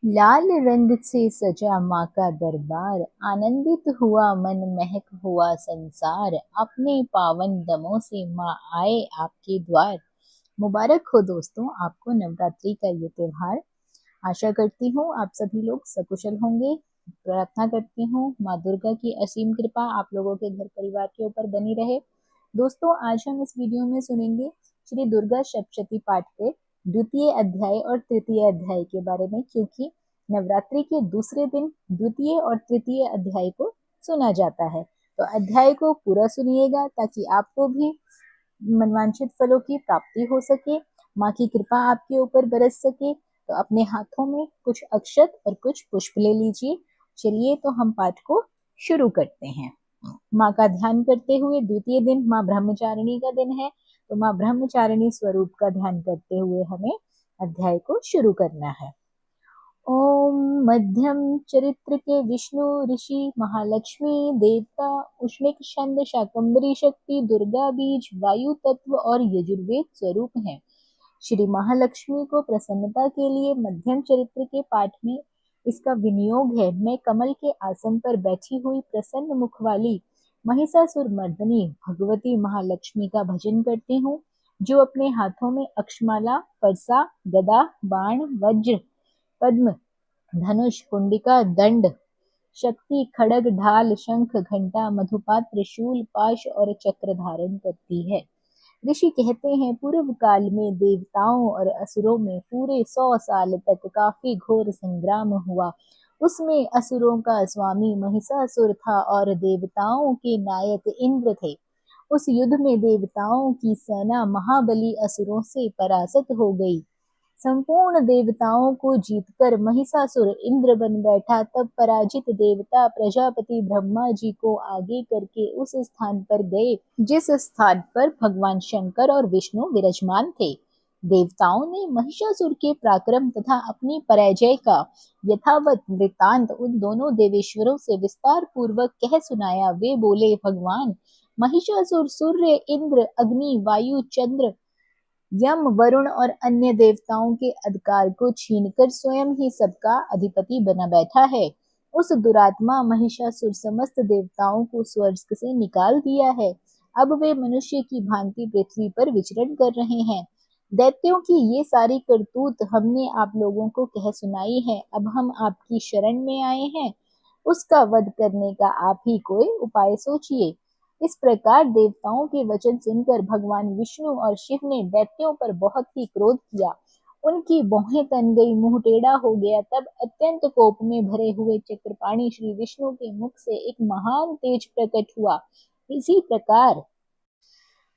लाल रंग से सजा माँ का दरबार, आनंदित हुआ मन महक हुआ संसार। अपने पावन दमों से माँ आए आपके द्वार। मुबारक हो दोस्तों आपको नवरात्रि का ये त्योहार। आशा करती हूँ आप सभी लोग सकुशल होंगे। प्रार्थना करती हूँ माँ दुर्गा की असीम कृपा आप लोगों के घर परिवार के ऊपर बनी रहे। दोस्तों आज हम इस वीडियो में सुनेंगे श्री दुर्गा सप्तशती पाठ के द्वितीय अध्याय और तृतीय अध्याय के बारे में, क्योंकि नवरात्रि के दूसरे दिन द्वितीय और तृतीय अध्याय को सुना जाता है। तो अध्याय को पूरा सुनिएगा ताकि आपको भी मनवांछित फलों की प्राप्ति हो सके, माँ की कृपा आपके ऊपर बरस सके। तो अपने हाथों में कुछ अक्षत और कुछ पुष्प ले लीजिए। चलिए तो हम पाठ को शुरू करते हैं। माँ का ध्यान करते हुए, द्वितीय दिन माँ ब्रह्मचारिणी का दिन है, तो माँ ब्रह्मचारिणी स्वरूप का ध्यान करते हुए हमें अध्याय को शुरू करना है। ओम मध्यम चरित्र के विष्णु ऋषि महालक्ष्मी देवता उष्णिक छंद शाकंभरी शक्ति दुर्गा बीज वायु तत्व और यजुर्वेद स्वरूप हैं। श्री महालक्ष्मी को प्रसन्नता के लिए मध्यम चरित्र के पाठ में इसका विनियोग है। मैं कमल के आसन पर बैठी हुई प्रसन्न मुख वाली महिषासुर मर्दनी भगवती महालक्ष्मी का भजन करती हूँ, जो अपने हाथों में अक्षमाला, फरसा, गदा, बाण, वज्र, पद्म, धनुष, कुंडिका, दंड, शक्ति, खड़ग, ढाल, शंख, घंटा, मधुपात्र, त्रिशूल, पाश और चक्र धारण करती है। ऋषि कहते हैं पूर्व काल में देवताओं और असुरों में पूरे 100 साल तक काफी घोर संग्राम हुआ। उसमें असुरों का स्वामी महिषासुर था और देवताओं के नायक इंद्र थे। उस युद्ध में देवताओं की सेना महाबली असुरों से परास्त हो गई। संपूर्ण देवताओं को जीतकर महिषासुर इंद्र बन बैठा। तब पराजित देवता प्रजापति ब्रह्मा जी को आगे करके उस स्थान पर गए जिस स्थान पर भगवान शंकर और विष्णु विराजमान थे। देवताओं ने महिषासुर के पराक्रम तथा अपनी पराजय का यथावत वृत्तांत उन दोनों देवेश्वरों से विस्तार पूर्वक कह सुनाया। वे बोले, भगवान महिषासुर सूर्य, इंद्र, अग्नि, वायु, चंद्र, यम, वरुण और अन्य देवताओं के अधिकार को छीनकर स्वयं ही सबका अधिपति बना बैठा है। उस दुरात्मा महिषासुर समस्त देवताओं को स्वर्ग से निकाल दिया है। अब वे मनुष्य की भांति पृथ्वी पर विचरण कर रहे हैं। दैत्यों की ये सारी करतूत हमने आप लोगों को कह सुनाई है। अब हम आपकी शरण में आए हैं, उसका वध करने का आप ही कोई उपाय सोचिए। इस प्रकार देवताओं के वचन सुनकर भगवान विष्णु और शिव ने दैत्यों पर बहुत ही क्रोध किया। उनकी भौहें तन गई, मुंह टेढ़ा हो गया। तब अत्यंत कोप में भरे हुए चक्रपाणी श्री विष्णु के मुख से एक महान तेज प्रकट हुआ। इसी प्रकार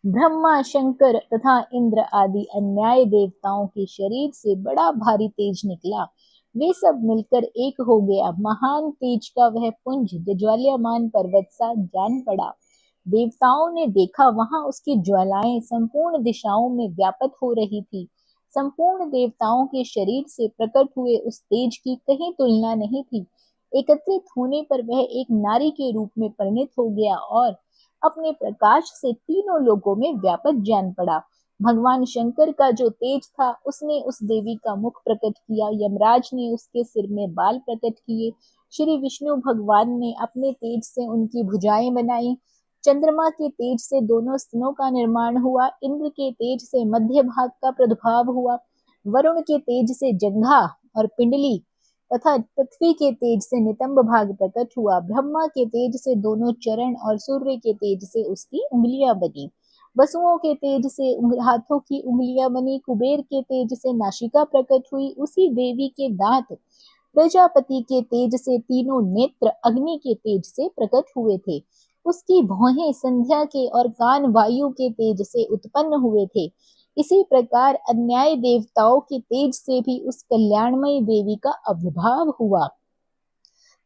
ब्रह्मा, शंकर तथा इंद्र आदि अन्याय देवताओं के शरीर से बड़ा भारी तेज निकला। वे सब मिलकर एक हो गया। महान तेज का वह पुंज ज्वाल्यमान पर्वत सा जान पड़ा। देवताओं ने देखा, वहां उसकी ज्वालाएं संपूर्ण दिशाओं में व्याप्त हो रही थी। संपूर्ण देवताओं के शरीर से प्रकट हुए उस तेज की कहीं तुलना नहीं थी। एकत्रित होने पर वह एक नारी के रूप में परिणित हो गया और अपने प्रकाश से तीनों लोकों में व्यापक जान पड़ा। भगवान शंकर का जो तेज था, उसने उस देवी का मुख प्रकट किया। यमराज ने उसके सिर में बाल प्रकट किए। श्री विष्णु भगवान ने अपने तेज से उनकी भुजाएं बनाई। चंद्रमा के तेज से दोनों स्तनों का निर्माण हुआ। इंद्र के तेज से मध्य भाग का प्रादुर्भाव हुआ। वरुण के तेज से जंघा और पिंडली तथा पृथ्वी के तेज से नितंब भाग प्रकट हुआ। ब्रह्मा के तेज से दोनों चरण और सूर्य के तेज से उसकी उंगलियां बनी। वसुओं के तेज से हाथों की उंगलियां बनी। कुबेर के तेज से नासिका प्रकट हुई। उसी देवी के दांत प्रजापति के तेज से तीनों नेत्र अग्नि के तेज से प्रकट हुए थे। उसकी भौहें संध्या के और कान वायु के तेज से उत्पन्न हुए थे। इसी प्रकार अन्याय देवताओं के तेज से भी उस कल्याणमयी देवी का आविर्भाव हुआ।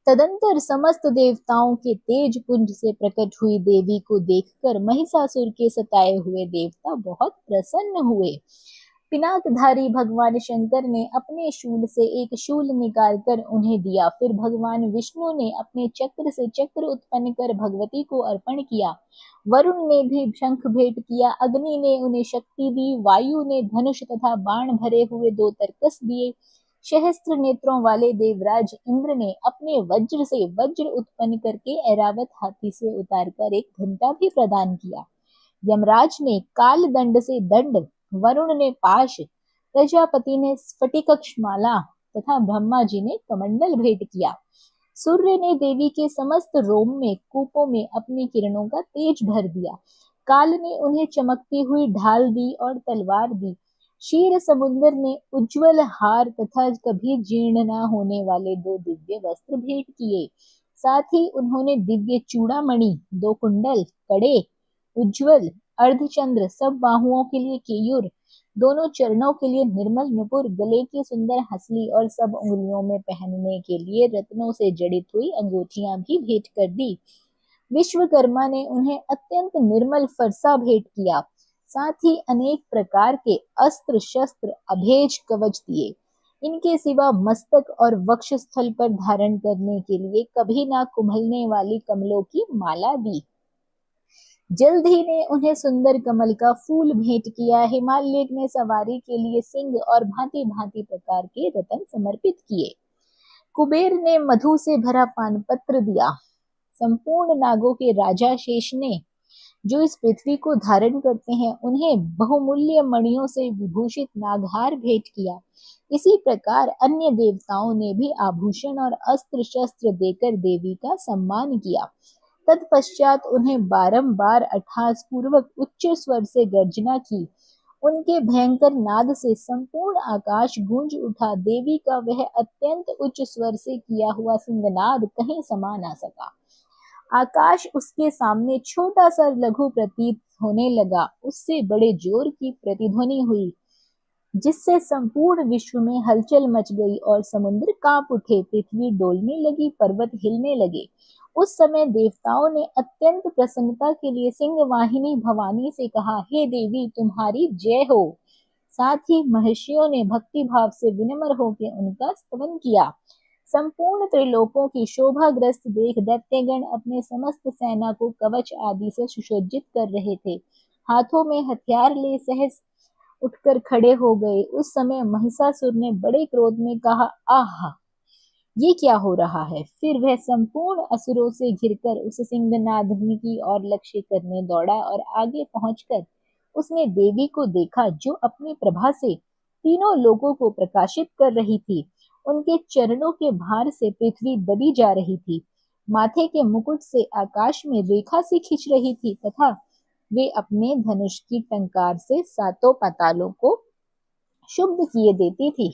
तदंतर समस्त देवताओं के तेज पुंज से प्रकट हुई देवी को देखकर महिषासुर के सताए हुए देवता बहुत प्रसन्न हुए। पिनाकधारी भगवान शंकर ने अपने शूल से एक शूल निकालकर उन्हें दिया। फिर भगवान विष्णु ने अपने चक्र से चक्र उत्पन्न कर भगवती को अर्पण किया। वरुण ने भी शंख भेंट किया। अग्नि ने उन्हें शक्ति दी। वायु ने धनुष तथा बाण भरे हुए 2 तरकस दिए। सहस्त्र नेत्रों वाले देवराज इंद्र ने अपने वज्र से वज्र उत्पन्न करके ऐरावत हाथी से उतारकर एक घंटा भी प्रदान किया। यमराज ने काल दंड से दंड, वरुण ने पाश, प्रजापति ने स्फटिकमाला तथा ब्रह्मा जी ने कमंडल भेंट किया। सूर्य ने देवी के समस्त रोम में कूपों में अपनी किरणों का तेज भर दिया। काल ने उन्हें चमकती हुई ढाल दी और तलवार दी। क्षीर समुद्र ने उज्जवल हार तथा कभी जीर्ण न होने वाले 2 दिव्य वस्त्र भेंट किए। साथ ही उन्होंने दिव्य चूड़ामणि, 2 कुंडल, कड़े, उज्जवल अर्धचंद्र, सब बाहुओं के लिए केयूर, दोनों चरणों के लिए निर्मल नुपुर, गले की सुंदर हसली और सब उंगलियों में पहनने के लिए रत्नों से जड़ित हुई अंगूठियां भी भेंट कर दी। विश्वकर्मा ने उन्हें अत्यंत निर्मल फरसा भेंट किया। साथ ही अनेक प्रकार के अस्त्र शस्त्र अभेज कवच दिए। इनके सिवा मस्तक और वक्षस्थल पर धारण करने के लिए कभी ना कुंभलने वाली कमलों की माला दी। जल्दी ने उन्हें सुंदर कमल का फूल भेंट किया। हिमालय ने सवारी के लिए सिंह और भांति भांति प्रकार के रतन समर्पित किए। कुबेर ने मधु से भरा पानपत्र दिया। संपूर्ण नागों के राजा शेष ने, जो इस पृथ्वी को धारण करते हैं, उन्हें बहुमूल्य मणियों से विभूषित नागहार भेंट किया। इसी प्रकार अन्य देवताओं ने भी आभूषण और अस्त्र शस्त्र देकर देवी का सम्मान किया। तत्पश्चात उन्हें बारंबार अट्टहास पूर्वक उच्च स्वर से गर्जना की। उनके भयंकर नाद से संपूर्ण आकाश गूंज उठा। देवी का वह अत्यंत उच्च स्वर से किया हुआ सिंहनाद कहीं समा ना सका। आकाश उसके सामने छोटा सा लघु प्रतीत होने लगा। उससे बड़े जोर की प्रतिध्वनि हुई, जिससे संपूर्ण विश्व में हलचल मच गई और समुद्र कांप उठे, पृथ्वी डोलने लगी, पर्वत हिलने लगे। उस समय देवताओं ने अत्यंत प्रसन्नता के लिए सिंहवाहिनी भवानी से कहा, हे देवी, तुम्हारी जय हो। साथ ही महर्षियों ने भक्ति भाव से विनम्र होकर उनका स्तवन किया। संपूर्ण त्रिलोकों की शोभाग्रस्त देख दैत्यगण अपने समस्त सेना को कवच आदि से सुसज्जित कर रहे थे। हाथों में हथियार ले सहस उठकर खड़े हो गए। उस समय महिषासुर ने बड़े क्रोध में कहा, आह, ये क्या हो रहा है। फिर वह संपूर्ण असुरों से घिरकर उस सिंहनादनी की ओर लक्ष्य करने दौड़ा और आगे पहुंचकर उसने देवी को देखा, जो अपनी प्रभा से तीनों लोगों को प्रकाशित कर रही थी। उनके चरणों के भार से पृथ्वी दबी जा रही थी। माथे के मुकुट से आकाश में रेखा सी खिंच रही थी तथा वे अपने धनुष की टंकार से सातों पातालों को शुद्ध किए देती थी।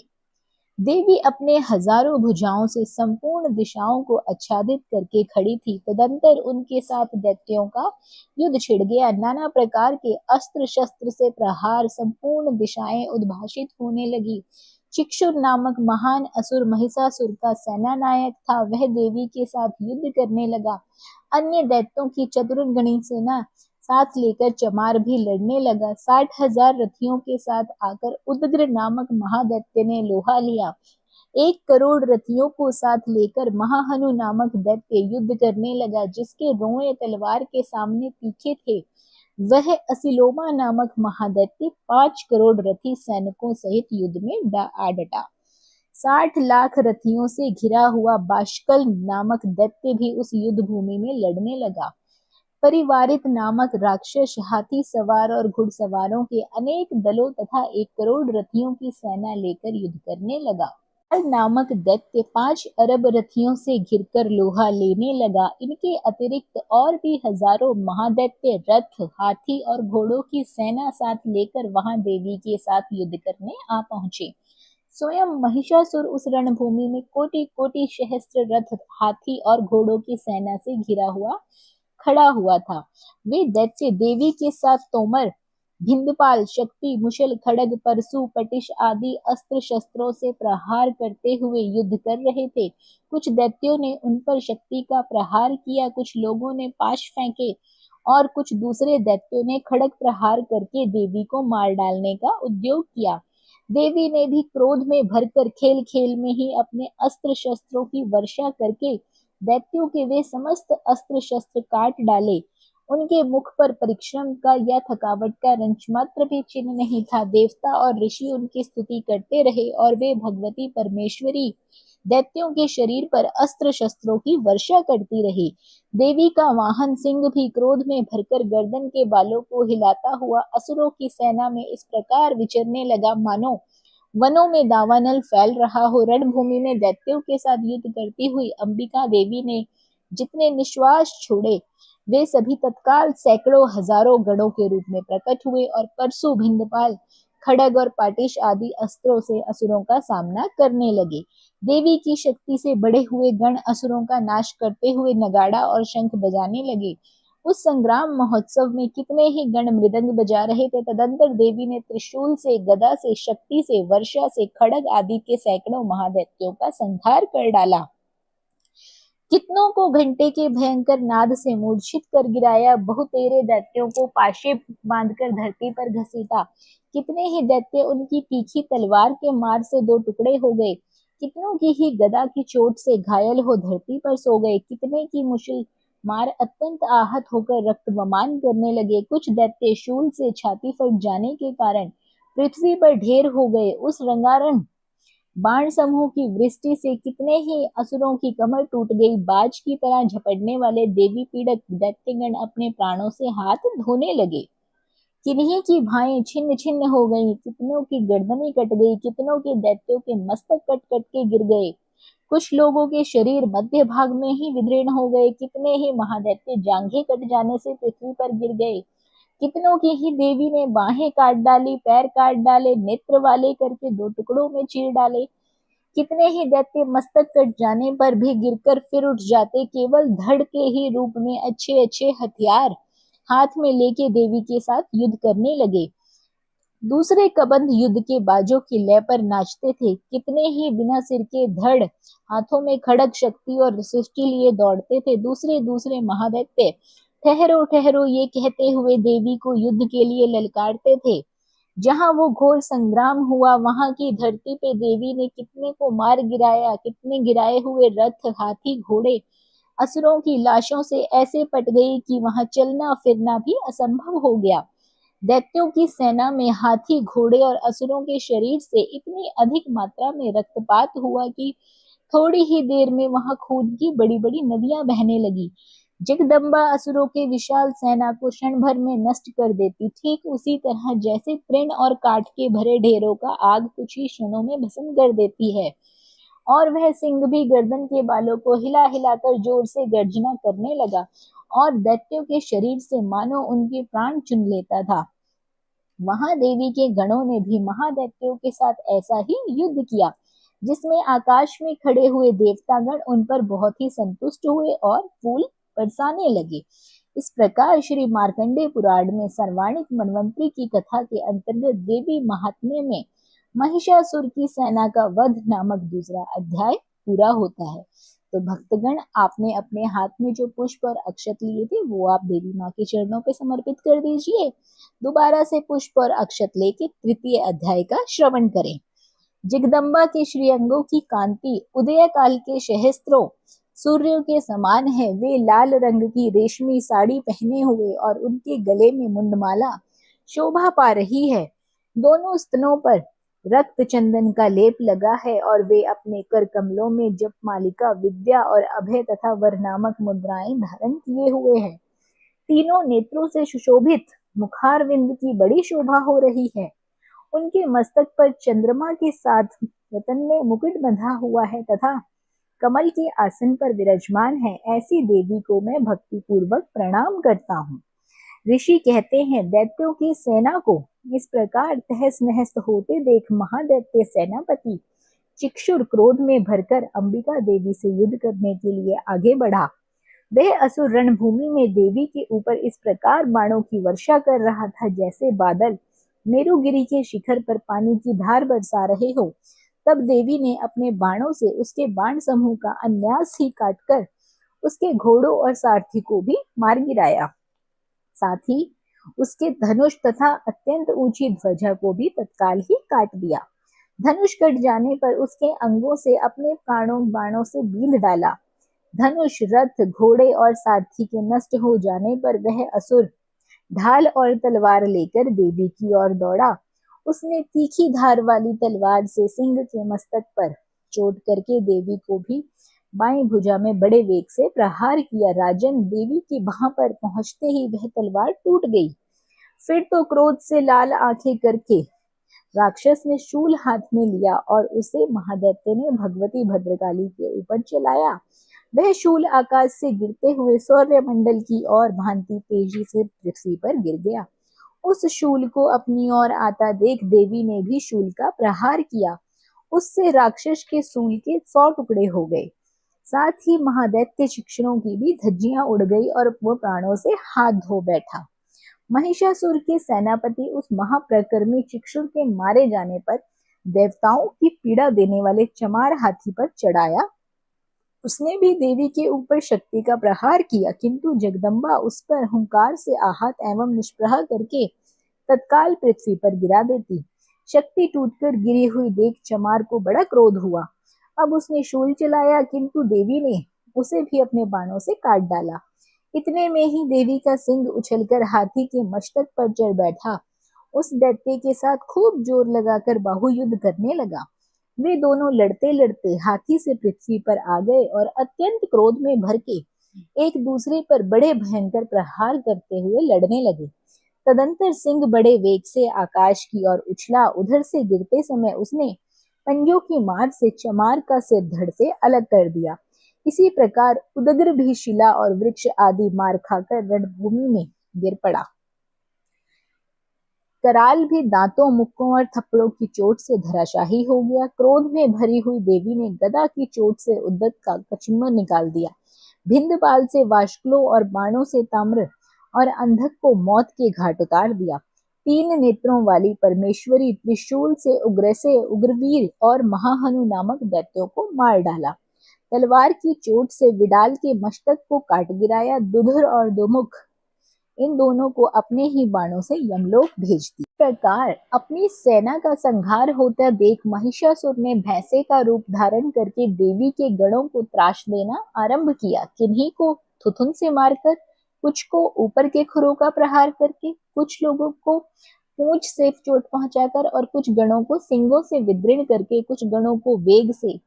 देवी अपने हजारों भुजाओं से संपूर्ण दिशाओं को आच्छादित करके खड़ी थी। तदंतर उनके साथ दैत्यों का युद्ध छिड़ गया। नाना प्रकार के अस्त्र शस्त्र से प्रहार, संपूर्ण दिशाएं उद्भाषित होने लगी। चिक्षुर नामक महान असुर महिषासुर का सेना नायक था। वह देवी के साथ युद्ध करने लगा। अन्य दैत्यों की चतुर्गणी सेना साथ लेकर चमार भी लड़ने लगा। 60,000 रथियों के साथ आकर उदग्र नामक महादैत्य ने लोहा लिया। 1 करोड़ रथियों को साथ लेकर महाहनु नामक दैत्य युद्ध करने लगा, जिसके रोए तलवार के सामने तीखे थे। वह असिलोमा नामक महादैत्य 5 करोड़ रथी सैनिकों सहित युद्ध में आ डटा। 60 लाख रथियों से घिरा हुआ बाष्कल नामक दैत्य भी उस युद्ध भूमि में लड़ने लगा। परिवारित नामक राक्षस हाथी सवार और घुड़सवारों के अनेक दलों तथा 1 करोड़ रथियों की सेना लेकर युद्ध करने लगा। नामक दैत्य 5 अरब रथियों से घिरकर लोहा लेने लगा। इनके अतिरिक्त और भी हजारों महादैत्य रथ, हाथी और घोड़ों की सेना साथ लेकर वहां देवी के साथ युद्ध करने आ पहुंचे। स्वयं महिषासुर उस रणभूमि में कोटि कोटि सहस्त्र रथ, हाथी और घोड़ों की सेना से घिरा हुआ खड़ा हुआ था। वे दैत्य देवी के साथ तोमर, भिंदपाल, शक्ति, मुशल, खड़ग, परशु, पटिश आदि अस्त्र शस्त्रों से प्रहार करते हुए युद्ध कर रहे थे। कुछ दैत्यों ने उन पर शक्ति का प्रहार किया, कुछ लोगों ने पाश फेंके और कुछ दूसरे दैत्यों ने खड़ग प्रहार करके देवी को मार डालने का उद्योग किया। देवी ने भी क्रोध में भरकर खेल खेल में ही अपने अस्त्र शस्त्रों की वर्षा करके दैत्यों के वे समस्त अस्त्र शस्त्र काट डाले उनके मुख पर परिश्रम का या थकावट का रंच मात्र भी चिन्ह नहीं था। देवता और ऋषि उनकी स्तुति करते रहे और वे भगवती परमेश्वरी दैत्यों के शरीर पर अस्त्र शस्त्रों की वर्षा करती रही। देवी का वाहन सिंह भी क्रोध में भरकर गर्दन के बालों को हिलाता हुआ असुरों की सेना में इस प्रकार विचरने लगा मानो वनों में दावानल फैल रहा हो। रणभूमि में दैत्यों के साथ युद्ध करती हुई अंबिका देवी ने जितने निश्वास छोड़े वे सभी तत्काल सैकड़ों हजारों गणों के रूप में प्रकट हुए और परशु भिंदपाल खड़ग और पाटिश आदि अस्त्रों से असुरों का सामना करने लगे। देवी की शक्ति से बढ़े हुए गण असुरों का नाश करते हुए नगाड़ा और शंख बजाने लगे। उस संग्राम महोत्सव में कितने ही गण मृदंग बजा रहे थे। तदंतर देवी ने त्रिशूल से, गदा से, शक्ति से, वर्षा से, खड़ग आदि के सैकड़ों महादैत्यों का संहार कर डाला। कितनों को घंटे के भयंकर नाद से मूर्छित कर गिराया। बहुतेरे दैत्यों को पाशे बांधकर धरती पर घसीटा। कितने ही दैत्य उनकी तीखी तलवार के मार से दो टुकड़े हो गए। कितनों की ही गदा की चोट से घायल हो धरती पर सो गए। कितने की मुश्किल मार अत्यंत आहत होकर रक्तवमान करने लगे। कुछ दैत्य शूल से छाती फट जाने के कारण पृथ्वी पर ढेर हो गए। उस रंगारंग बाण समूह की वृष्टि से कितने ही असुरों की कमर टूट गई। बाज की तरह झपटने वाले देवी पीड़क दैत्यगण अपने प्राणों से हाथ धोने लगे। किन्हीं की भाएं छिन्न छिन्न हो गई, कितनों की गर्दनें कट गई, कितनों के दैत्यों के मस्तक कट कट के गिर गए। कुछ लोगों के शरीर मध्य भाग में ही विदीर्ण हो गए। कितने ही महादैत्य जांघें कट जाने से पृथ्वी पर गिर गए। कितनों की ही देवी ने बाहें काट डाली, पैर काट डाले, नेत्र वाले करके दो टुकड़ों में चीर डाले। कितने ही दैत्य मस्तक कट जाने पर भी गिरकर फिर उठ जाते। केवल धड़ के ही रूप में अच्छे अच्छे हथियार हाथ में लेके देवी के साथ युद्ध करने लगे। दूसरे कबंध युद्ध के बाजों की लय पर नाचते थे। कितने ही बिना सिर के धड़ हाथों में खड़ग शक्ति और सृष्टि लिए दौड़ते थे। दूसरे दूसरे महादैत्य ठहरो ठहरो ये कहते हुए देवी को युद्ध के लिए ललकारते थे। जहां वो घोर संग्राम हुआ वहां की धरती पे देवी ने कितने को मार गिराया। कितने गिराए हुए रथ, हाथी, घोड़े असुरों की लाशों से ऐसे पट गई कि वहां चलना फिरना भी असंभव हो गया। दैत्यों की सेना में हाथी, घोड़े और असुरों के शरीर से इतनी अधिक मात्रा में रक्तपात हुआ कि थोड़ी ही देर में वहां खून की बड़ी बड़ी नदियां बहने लगी। जगदम्बा असुरों के विशाल सेना को क्षण भर में नष्ट कर देती। ठीक उसी तरह जैसे तृण और काठ के भरे ढेरों का आग कुछ ही क्षणों में भस्म कर देती है। और वह सिंह भी गर्दन के बालों को हिला हिलाकर जोर से गर्जना करने लगा और दैत्यों के शरीर से मानो उनके प्राण चुन लेता था। वहां देवी के गणों ने भी महादैत्यों के साथ ऐसा ही युद्ध किया, जिसमें आकाश में खड़े हुए देवतागण उन पर बहुत ही संतुष्ट हुए और फूल बरसाने लगे। इस प्रकार श्री मार्कंडेय पुराण में सर्वाणिक मनवंतरी की कथा के अंतर्गत देवी महात्म्य में महिषासुर की सेना का वध नामक दूसरा अध्याय पूरा होता है। तो भक्तगण, आपने अपने हाथ में जो पुष्प और अक्षत लिए थे वो आप देवी माँ के चरणों पे समर्पित कर दीजिए। दोबारा से पुष्प और अक्षत लेके तृतीय अध्याय का श्रवण करें। जगदम्बा के श्रीअंगों की कांति उदय काल के सहस्त्रों सूर्यों के समान है। वे लाल रंग की रेशमी साड़ी पहने हुए और उनके गले में मुंडमाला शोभा पा रही है। दोनों स्तनों पर रक्त चंदन का लेप लगा है और वे अपने कर कमलों में जप मालिका, विद्या और अभय तथा वर नामक मुद्राएं धारण किए हुए हैं। तीनों नेत्रों से सुशोभित मुखारविंद की बड़ी शोभा हो रही है। उनके मस्तक पर चंद्रमा के साथ रतन में मुकुट बंधा हुआ है तथा कमल के आसन पर विराजमान है। ऐसी देवी को मैं भक्ति पूर्वक प्रणाम करता हूँ। ऋषि कहते हैं, दैत्यों की सेना को इस प्रकार तहस नहस होते देख महादैत्य सेनापति चिक्षुर क्रोध में भरकर अंबिका देवी से युद्ध करने के लिए आगे बढ़ा। वह असुर रणभूमि में देवी के ऊपर इस प्रकार बाणों की वर्षा कर रहा था जैसे बादल मेरुगिरी के शिखर पर पानी की धार बरसा रहे हो। तब देवी ने अपने बाणों से उसके बाण समूह का अन्यास ही काटकर उसके घोड़ों और सारथी को भी मार गिराया। साथ ही उसके धनुष तथा अत्यंत ऊंची ध्वजा को भी तत्काल ही काट दिया। धनुष कट जाने पर उसके अंगों से अपने प्राणों बाणों से बींध डाला। धनुष, रथ, घोड़े और सारथी के नष्ट हो जाने पर वह असुर ढाल और तलवार लेकर देवी की ओर दौड़ा। उसने तीखी धार वाली तलवार से सिंह के मस्तक पर चोट करके देवी को भी बाईं भुजा में बड़े वेग से प्रहार किया। राजन, देवी की बाह पर पहुंचते ही वह तलवार टूट गई। फिर तो क्रोध से लाल आंखें करके राक्षस ने शूल हाथ में लिया और उसे महादैत्य ने भगवती भद्रकाली के ऊपर चलाया। वह शूल आकाश से गिरते हुए सौर्यमंडल की ओर भांति तेजी से पृथ्वी पर गिर गया। उस शूल को अपनी ओर आता देख देवी ने भी शूल का प्रहार किया। उससे राक्षस के शूल के 100 टुकड़े हो गए। साथ ही महादैत्य शिक्षणों की भी धज्जियां उड़ गई और वो प्राणों से हाथ धो बैठा। महिषासुर के सेनापति उस महाप्रकर्मी चिक्षुर के मारे जाने पर देवताओं की पीड़ा देने वाले चमार हाथी पर चढ़ाया। उसने भी देवी के ऊपर शक्ति का प्रहार किया, किंतु जगदम्बा उस पर हुंकार से आहत एवं निष्प्रह करके तत्काल पृथ्वी पर गिरा देती। शक्ति टूटकर गिरी हुई देख चमार को बड़ा क्रोध हुआ। अब उसने शूल चलाया, किंतु देवी ने उसे भी अपने बाणों से काट डाला। इतने में ही देवी का सिंह उछलकर हाथी के मस्तक पर चढ़ बैठा। उस दैत्य के साथ खूब जोर लगाकर बाहुयुद्ध करने लगा। वे दोनों लड़ते लड़ते हाथी से पृथ्वी पर आ गए और अत्यंत क्रोध में भर के एक दूसरे पर बड़े भयंकर प्रहार करते हुए लड़ने लगे। तदंतर सिंह बड़े वेग से आकाश की ओर उछला। उधर से गिरते समय उसने पंजों की मार से चमार का सिर धड़ से अलग कर दिया। इसी प्रकार उदग्र भी शिला और वृक्ष आदि मार खाकर रणभूमि में गिर पड़ा। कराल भी दांतों, मुक्कों और थप्पड़ों की चोट से धराशाही हो गया। क्रोध में भरी हुई देवी ने गदा की चोट से उद्दत का कचुम्बर निकाल दिया। भिंदपाल से वाष्कलों और बाणों से ताम्र और अंधक को मौत के घाट उतार दिया। 3 नेत्रों वाली परमेश्वरी त्रिशूल से उग्रसे, उग्रवीर और महाहनु नामक दैत्यों को मार डाला। तलवार की चोट से विडाल के मस्तक को काट गिराया। दुधर और दुमुख इन दोनों को अपने ही बाणों से यमलोक भेज दी। इस प्रकार अपनी सेना का संहार होता देख महिषासुर ने भैंसे का रूप धारण करके देवी के गणों को त्रास देना आरंभ किया। किन्हीं को थुथुन से मारकर, कुछ को ऊपर के खुरों का प्रहार करके, कुछ लोगों को पूंछ से चोट पहुंचाकर और कुछ गणों को सिंगों से विदृढ़ करके, कुछ गणों को वेग से,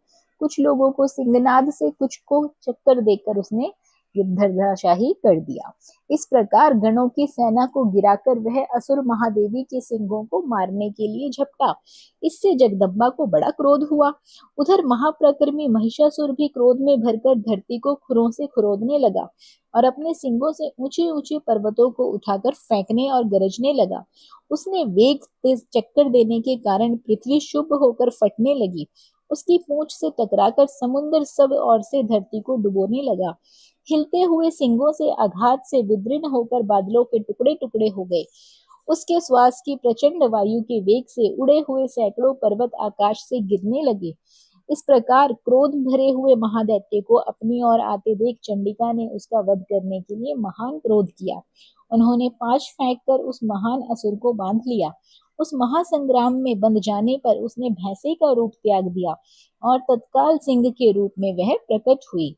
कुछ लोगों को सिंहनाद से, कुछ को चक्कर देकर उसने धराशाही कर दिया। इस प्रकार गणों की सेना को गिराकर वह असुर महादेवी के सिंहों को मारने के लिए झपटा। इससे जगदम्बा को बड़ा क्रोध हुआ। उधर महाप्रकर्मी महिषासुर भी क्रोध में भरकर धरती को खुरों से खुरोदने लगा और अपने सिंगों से ऊंचे ऊंचे पर्वतों को उठाकर फेंकने और गरजने लगा। उसने वेग तेज चक्कर देने के कारण पृथ्वी शुभ होकर फटने लगी। उसकी पूंछ से टकराकर समुद्र सब ओर से धरती को डुबोने लगा। हिलते हुए सिंगों से आघात से विदीर्ण होकर बादलों के टुकड़े टुकड़े हो गए। उसके श्वास की प्रचंड वायु के वेग से उड़े हुए सैकड़ों पर्वत आकाश से गिरने लगे। इस प्रकार क्रोध भरे हुए महादैत्य को अपनी ओर आते देख चंडिका ने उसका वध करने के लिए महान क्रोध किया। उन्होंने 5 फेंककर उस महान असुर को बांध लिया। उस महासंग्राम में बंध जाने पर उसने भैंसे का रूप त्याग दिया और तत्काल सिंह के रूप में वह प्रकट हुई।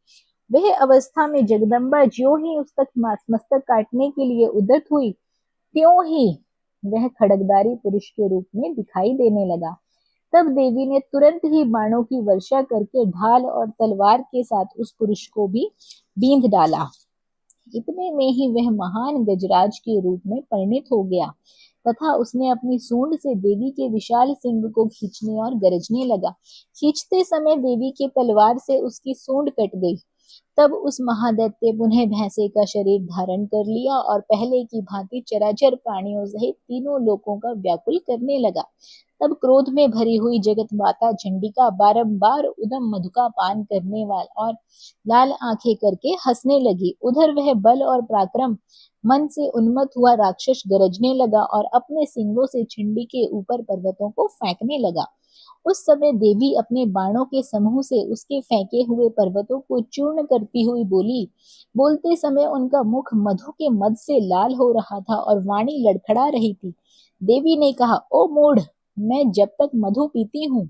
वह अवस्था में जगदम्बा ज्यों ही उस तक मस्तक काटने के लिए उद्यत हुई, त्यों ही वह खड़गधारी पुरुष के रूप में दिखाई देने लगा। तब देवी ने तुरंत ही बाणों की वर्षा करके ढाल और तलवार के साथ उस पुरुष को भी बींध डाला। इतने में ही वह महान गजराज के रूप में परिणित हो गया तथा उसने अपनी सूंड से देवी के विशाल सिंह को खींचने और गरजने लगा। खींचते समय देवी के तलवार से उसकी सूंड कट गई। तब उस महादैत्य पुनः भैंसे का शरीर धारण कर लिया और पहले की भांति चराचर प्राणियों सहित तीनों लोकों का व्याकुल करने लगा। तब क्रोध में भरी हुई जगत माता चंडिका बारंबार उदम मधु का पान करने वाला और लाल आंखें करके हंसने लगी। उधर वह बल और पराक्रम मन से उन्मत्त हुआ राक्षस गरजने लगा और अपने सिंगों से चंडी के ऊपर पर्वतों को फेंकने लगा। उस समय देवी अपने बाणों के समूह से उसके फेंके हुए पर्वतों को चूर्ण करती हुई बोली। बोलते समय उनका मुख मधु के मद से लाल हो रहा था और वाणी लड़खड़ा रही थी। देवी ने कहा, ओ मूढ़, मैं जब तक मधु पीती हूँ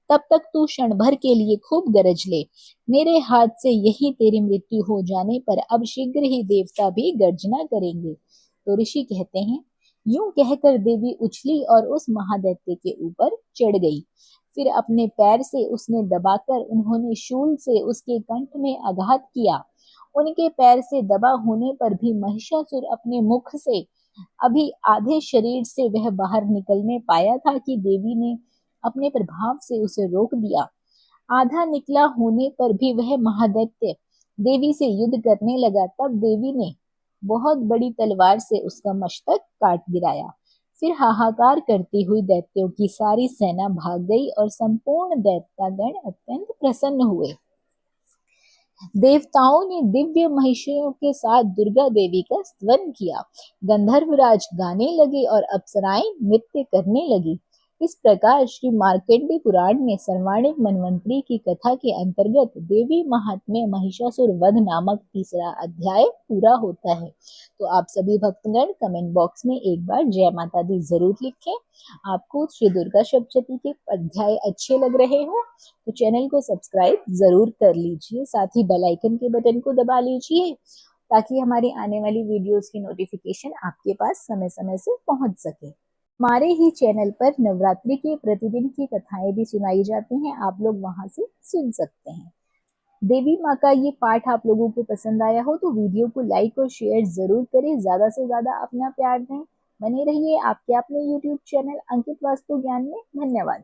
तब तक तू क्षण भर के लिए खूब गरज ले। मेरे हाथ से यही तेरी मृत्यु हो जाने पर अब शीघ्र ही देवता भी गर्जना करेंगे। तो ऋषि कहते हैं, यूं कहकर देवी उछली और उस महादैत्य के ऊपर चढ़ गई। फिर अपने पैर से उसने दबाकर उन्होंने शूल से उसके कंठ में आघात किया। उनके पैर से दबा होने पर भी महिषासुर अपने मुख से अभी आधे शरीर से वह बाहर निकलने पाया था कि देवी ने अपने प्रभाव से उसे रोक दिया। आधा निकला होने पर भी वह महादैत्य देवी से युद्ध करने लगा। तब देवी ने बहुत बड़ी तलवार से उसका मस्तक काट गिराया। फिर हाहाकार करती हुई दैत्यों की सारी सेना भाग गई और संपूर्ण दैत्यागण अत्यंत प्रसन्न हुए। देवताओं ने दिव्य महिषियों के साथ दुर्गा देवी का स्तवन किया। गंधर्वराज गाने लगे और अप्सराएं नृत्य करने लगी। इस प्रकार श्री मार्कंडेय पुराण में सर्वाणिक मन्वंतरी की कथा के अंतर्गत देवी महात्म्य महिषासुर वध नामक तीसरा अध्याय पूरा होता है। तो आप सभी भक्तगण कमेंट बॉक्स में एक बार जय माता दी जरूर लिखें। आपको श्री दुर्गा सप्तशती के अध्याय अच्छे लग रहे हो तो चैनल को सब्सक्राइब जरूर कर लीजिए, साथ ही बेल आइकन के बटन को दबा लीजिए ताकि हमारी आने वाली वीडियोस की नोटिफिकेशन आपके पास समय समय से पहुंच सके। हमारे ही चैनल पर नवरात्रि के प्रतिदिन की कथाएं भी सुनाई जाती हैं, आप लोग वहां से सुन सकते हैं। देवी माँ का ये पाठ आप लोगों को पसंद आया हो तो वीडियो को लाइक और शेयर जरूर करें, ज्यादा से ज्यादा अपना प्यार दें। बने रहिए आपके अपने YouTube चैनल अंकित वास्तु ज्ञान में। धन्यवाद।